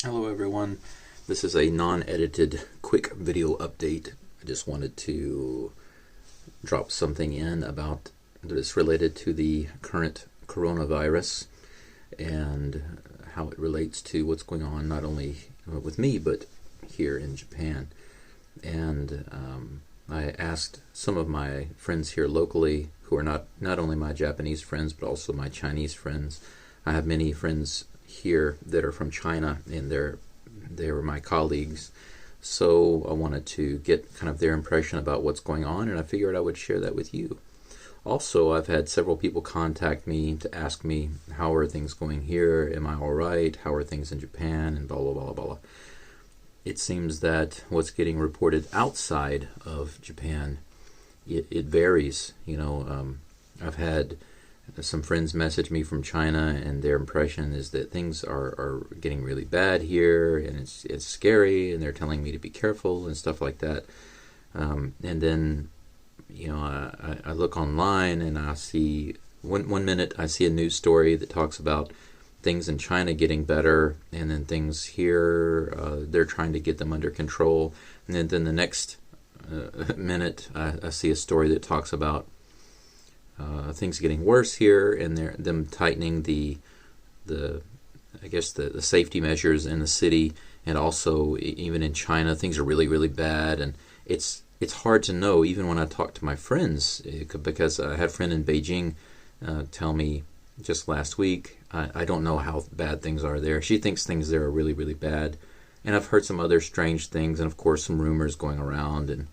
Hello everyone, this is a non-edited quick video update. I just wanted to drop something in about this related to the current coronavirus and how it relates to what's going on not only with me but here in Japan. And I asked some of my friends here locally who are not only my Japanese friends but also my Chinese friends. I have many friends here that are from China, and they were my colleagues. So I wanted to get kind of their impression about what's going on, and I figured I would share that with you. Also, I've had several people contact me to ask me, how are things going here? Am I all right? How are things in Japan? And blah, blah, blah, blah. It seems that what's getting reported outside of Japan, it varies. I've had some friends message me from China, and their impression is that things are getting really bad here, and it's scary, and they're telling me to be careful and stuff like that. And then, I look online and I see one minute I see a news story that talks about things in China getting better, and then things here they're trying to get them under control, and then the next minute I see a story that talks about things getting worse here, and them tightening the safety measures in the city, and also even in China things are really, really bad. And it's hard to know even when I talk to my friends, because I had a friend in Beijing tell me just last week, I don't know how bad things are there. She thinks things there are really, really bad, and I've heard some other strange things, and of course some rumors going around, and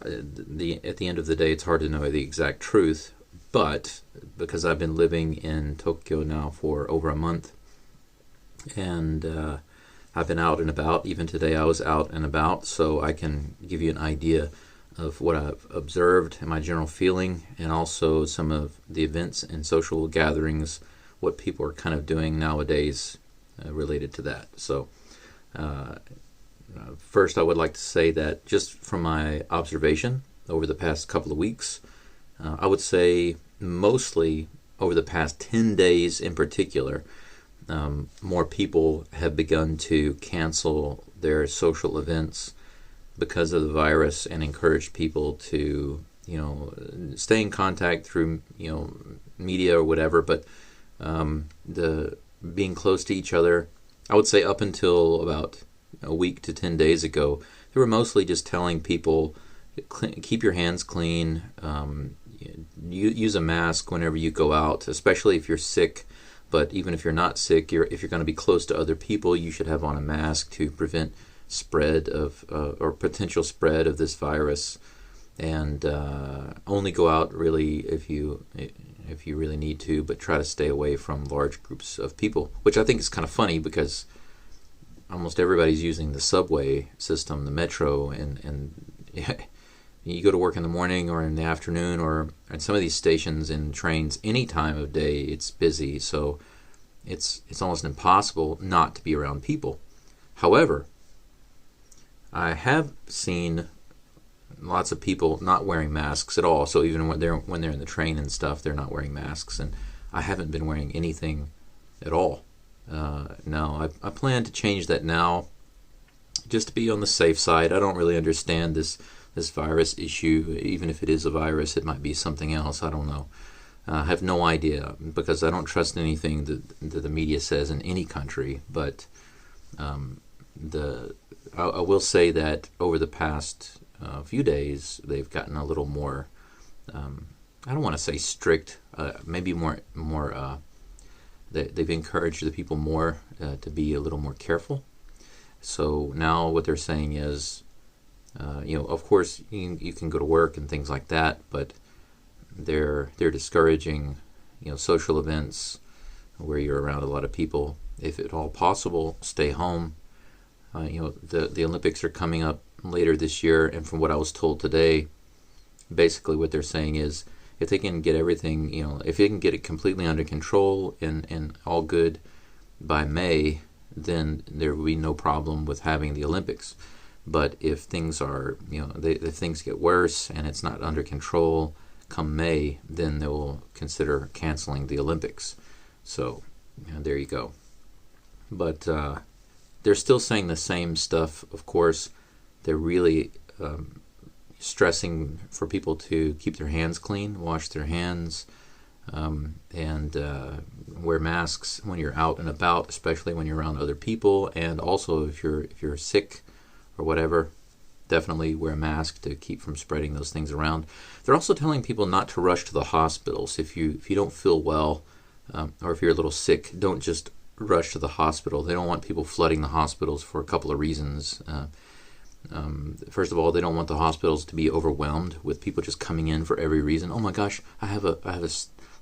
at the end of the day it's hard to know the exact truth. But because I've been living in Tokyo now for over a month, and I've been out and about, even today I was out and about, so I can give you an idea of what I've observed and my general feeling, and also some of the events and social gatherings, what people are kind of doing nowadays related to that. So first I would like to say that just from my observation over the past couple of weeks, I would say mostly over the past 10 days in particular, more people have begun to cancel their social events because of the virus, and encourage people to, stay in contact through, media or whatever, but the being close to each other. I would say up until about a week to 10 days ago, they were mostly just telling people, keep your hands clean, use a mask whenever you go out, especially if you're sick. But even if you're not sick, if you're going to be close to other people, you should have on a mask to prevent spread of or potential spread of this virus. And only go out really if you really need to, but try to stay away from large groups of people, which I think is kind of funny because almost everybody's using the subway system, the metro, and you go to work in the morning or in the afternoon, or at some of these stations and trains, any time of day it's busy, so it's almost impossible not to be around people. However, I have seen lots of people not wearing masks at all, so even when they're in the train and stuff, they're not wearing masks, and I haven't been wearing anything at all. No, I plan to change that now, just to be on the safe side. I don't really understand this virus issue. Even if it is a virus, it might be something else. I don't know. I have no idea, because I don't trust anything that the media says in any country. But I will say that over the past few days, they've gotten a little more, I don't want to say strict, maybe more they've encouraged the people more to be a little more careful. So now what they're saying is, of course you can go to work and things like that, but they're discouraging, social events where you're around a lot of people. If at all possible, stay home. The Olympics are coming up later this year, and from what I was told today, basically what they're saying is, if they can get everything, if they can get it completely under control and all good by May, then there will be no problem with having the Olympics. But if things are, if things get worse and it's not under control come May, then they will consider canceling the Olympics. So there you go. But they're still saying the same stuff, of course. They're really stressing for people to keep their hands clean, wash their hands, and wear masks when you're out and about, especially when you're around other people. And also, if you're sick or whatever, definitely wear a mask to keep from spreading those things around. They're also telling people not to rush to the hospitals. If you don't feel well, or if you're a little sick, don't just rush to the hospital. They don't want people flooding the hospitals for a couple of reasons. First of all, they don't want the hospitals to be overwhelmed with people just coming in for every reason. Oh my gosh, I have a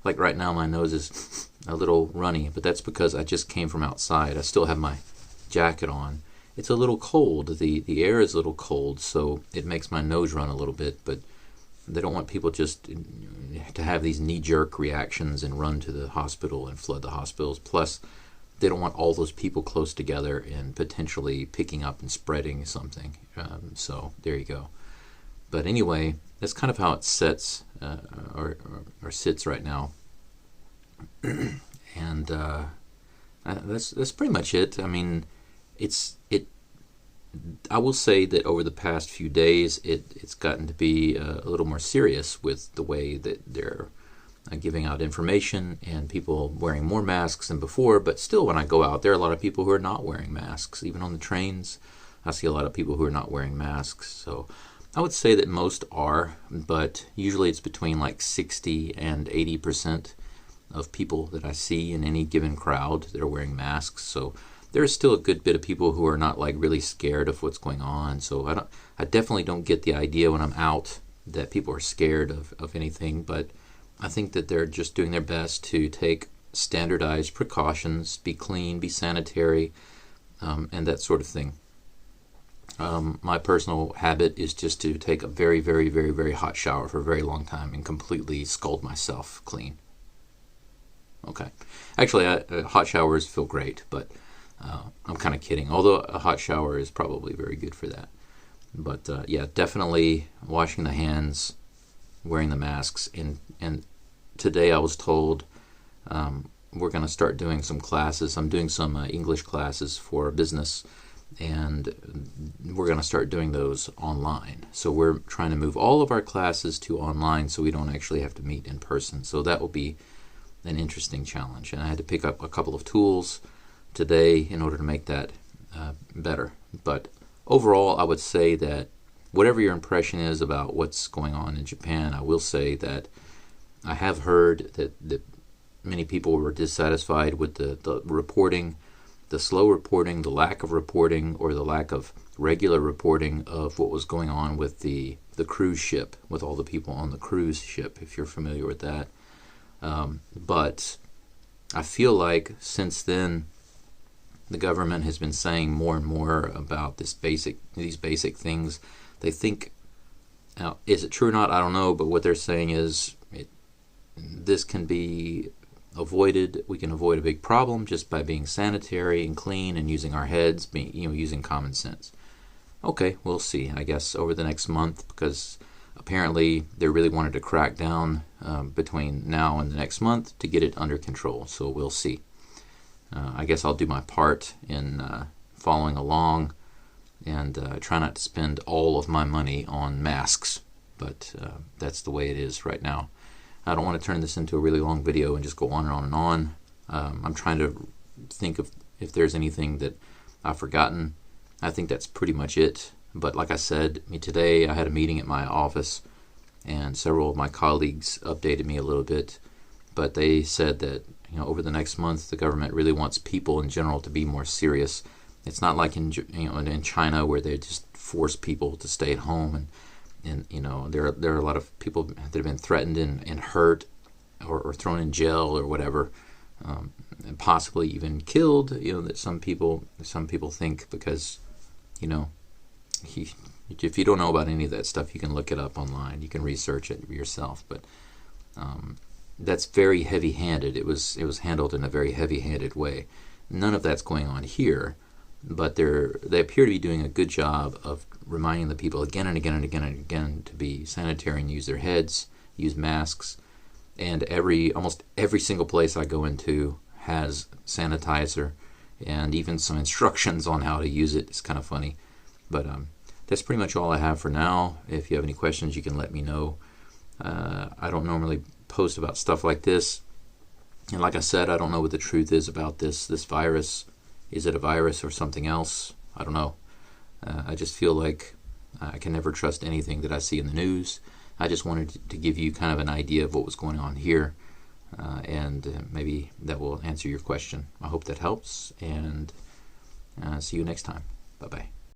like right now my nose is a little runny, but that's because I just came from outside. I still have my jacket on. It's a little cold. The air is a little cold, so it makes my nose run a little bit, but they don't want people just to have these knee-jerk reactions and run to the hospital and flood the hospitals. Plus, they don't want all those people close together and potentially picking up and spreading something. So there you go. But anyway, that's kind of how it sets or sits right now. And that's pretty much it. I mean, I will say that over the past few days, it's gotten to be a little more serious with the way that they're giving out information and people wearing more masks than before. But still, when I go out, there are a lot of people who are not wearing masks. Even on the trains, I see a lot of people who are not wearing masks. So I would say that most are, but usually it's between like 60 and 80% of people that I see in any given crowd that are wearing masks. So there's still a good bit of people who are not like really scared of what's going on. So I definitely don't get the idea when I'm out that people are scared of anything, but I think that they're just doing their best to take standardized precautions, be clean, be sanitary, and that sort of thing. My personal habit is just to take a very, very, very, very hot shower for a very long time and completely scald myself clean. Okay. Actually, hot showers feel great, but I'm kind of kidding. Although a hot shower is probably very good for that. But yeah, definitely washing the hands, wearing the masks. And today I was told we're going to start doing some classes. I'm doing some English classes for business, and we're going to start doing those online. So we're trying to move all of our classes to online so we don't actually have to meet in person. So that will be an interesting challenge. And I had to pick up a couple of tools today in order to make that better. But overall, I would say that whatever your impression is about what's going on in Japan, I will say that I have heard that many people were dissatisfied with the reporting, the slow reporting, the lack of reporting, or the lack of regular reporting of what was going on with the cruise ship, with all the people on the cruise ship, if you're familiar with that. But I feel like since then, the government has been saying more and more about these basic things. They think, now, is it true or not? I don't know. But what they're saying is this can be avoided. We can avoid a big problem just by being sanitary and clean and using our heads, using common sense. Okay, we'll see. I guess over the next month, because apparently they really wanted to crack down between now and the next month to get it under control. So we'll see. I guess I'll do my part in following along and try not to spend all of my money on masks. But that's the way it is right now. I don't want to turn this into a really long video and just go on and on and on. I'm trying to think of if there's anything that I've forgotten. I think that's pretty much it. But like I said, today I had a meeting at my office, and several of my colleagues updated me a little bit. But they said that over the next month, the government really wants people in general to be more serious. It's not like in China where they just force people to stay at home, and there are a lot of people that have been threatened and hurt or thrown in jail or whatever, and possibly even killed. That some people think, because if you don't know about any of that stuff, you can look it up online. You can research it yourself. But that's very heavy-handed. It was handled in a very heavy-handed way. None of that's going on here, but they appear to be doing a good job of reminding the people again and again and again and again to be sanitary and use their heads, use masks. And almost every single place I go into has sanitizer and even some instructions on how to use it. It's kind of funny. But that's pretty much all I have for now. If you have any questions, you can let me know. I don't normally post about stuff like this. And like I said, I don't know what the truth is about this virus. Is it a virus or something else? I don't know. I just feel like I can never trust anything that I see in the news. I just wanted to give you kind of an idea of what was going on here. And maybe that will answer your question. I hope that helps. And see you next time. Bye-bye.